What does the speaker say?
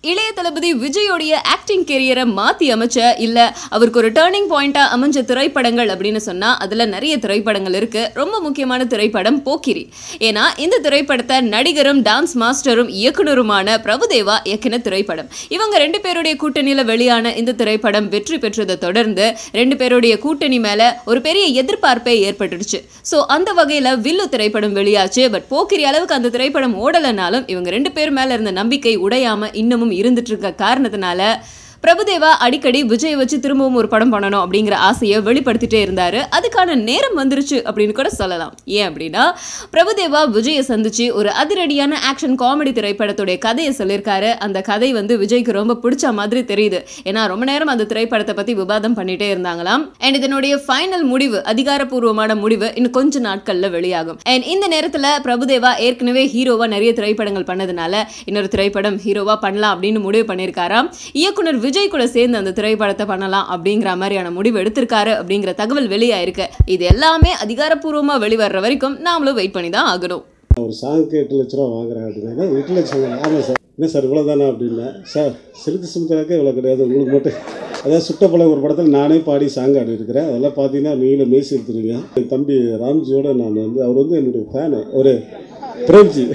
இளைய தளபதி விஜயோடைய ஆக்டிங் கெரியரை மாத்தி அமைச்ச இல்ல அவருக்கு ஒரு டர்னிங் பாயிண்டா அமைஞ்ச திரைப்படங்கள் அப்படின்னு சொன்னா அதுல நிறைய திரைப்படங்கள் இருக்கு. ரொம்ப முக்கியமான திரைப்படம் போக்கிரி. ஏன்னா இந்த திரைப்படத்தை நடிகரும் டான்ஸ் மாஸ்டரும் இயக்குனருமான பிரபுதேவா இயக்கின திரைப்படம். இவங்க 2 பேருடைய கூட்டணியில வெளியான இந்த திரைப்படம் வெற்றி பெற்றதை தொடர்ந்து 2 பேருடைய கூட்டணி மேல ஒரு பெரிய எதிர்பார்ப்பே ஏற்பட்டுடுச்சு. சோ அந்த வகையில வில்லு திரைப்படம் வெளியாச்சு. பட் போக்கிரி அளவுக்கு அந்த திரைப்படம் ஓடலனாலும் இவங்க 2 பேர் மேல இருந்த நம்பிக்கை உடையாம இன்னமும் இருந்துட்டு இருக்க காரணத்தினால பிரபுதேவா அடிக்கடி விஜய் வச்சு திரும்பவும் ஒரு படம் பண்ணணும் அப்படிங்கிற ஆசையை வெளிப்படுத்திட்டே இருந்தாரு. அதுக்கான நேரம் வந்துருச்சு அப்படின்னு கூட சொல்லலாம். ஏன் அப்படின்னா பிரபுதேவா விஜயை சந்திச்சு ஒரு அதிரடியான ஆக்ஷன் காமெடி திரைப்படத்துடைய கதையை சொல்லியிருக்காரு. அந்த கதை விஜய்க்கு ரொம்ப பிடிச்ச மாதிரி தெரியுது. ஏன்னா ரொம்ப நேரம் அந்த திரைப்படத்தை பத்தி விவாதம் பண்ணிட்டே இருந்தாங்களாம். அண்ட் இதனுடைய ஃபைனல் முடிவு, அதிகாரப்பூர்வமான முடிவு இன்னும் கொஞ்ச நாட்கள்ல வெளியாகும். அண்ட் இந்த நேரத்துல பிரபுதேவா ஏற்கனவே ஹீரோவா நிறைய திரைப்படங்கள் பண்ணதுனால இன்னொரு திரைப்படம் ஹீரோவா பண்ணலாம் அப்படின்னு முடிவு பண்ணியிருக்காராம். இயக்குனர் விஜய் கூட சேர்ந்து அந்த திரைப்படத்தை பண்ணலாம் அப்படிங்கிற மாதிரியான முடிவு எடுத்திருக்காரு அப்படிங்கிற தகவல் வெளியாயிருக்கு. இது எல்லாமே அதிகாரப்பூர்வமா வெளிவர்ற வரைக்கும் நாமளும் வெயிட் பண்ணி தான் ஆகணும். ஒரு சாங்க்கு 8 லட்ச ரூபா வாங்குறேன் அப்படின்னா 8 லட்சம் ஆமாம் சார், என்ன சார் இவ்வளோ தானே அப்படின்னா, சார் சிறுக்கு சுமத்துறாக்கே இவ்வளோ கிடையாது உங்களுக்கு மட்டும். அதாவது சுட்டப்பழம் ஒரு படத்தில் நானே பாடி சாங் ஆடி இருக்கிறேன். அதெல்லாம் பார்த்தீங்கன்னா நீங்களும் மேசி எடுத்துருங்க. என் தம்பி ராம்ஜியோட நான் அவர் என்னுடைய ஃபேனு, ஒரு பிரேம்ஜி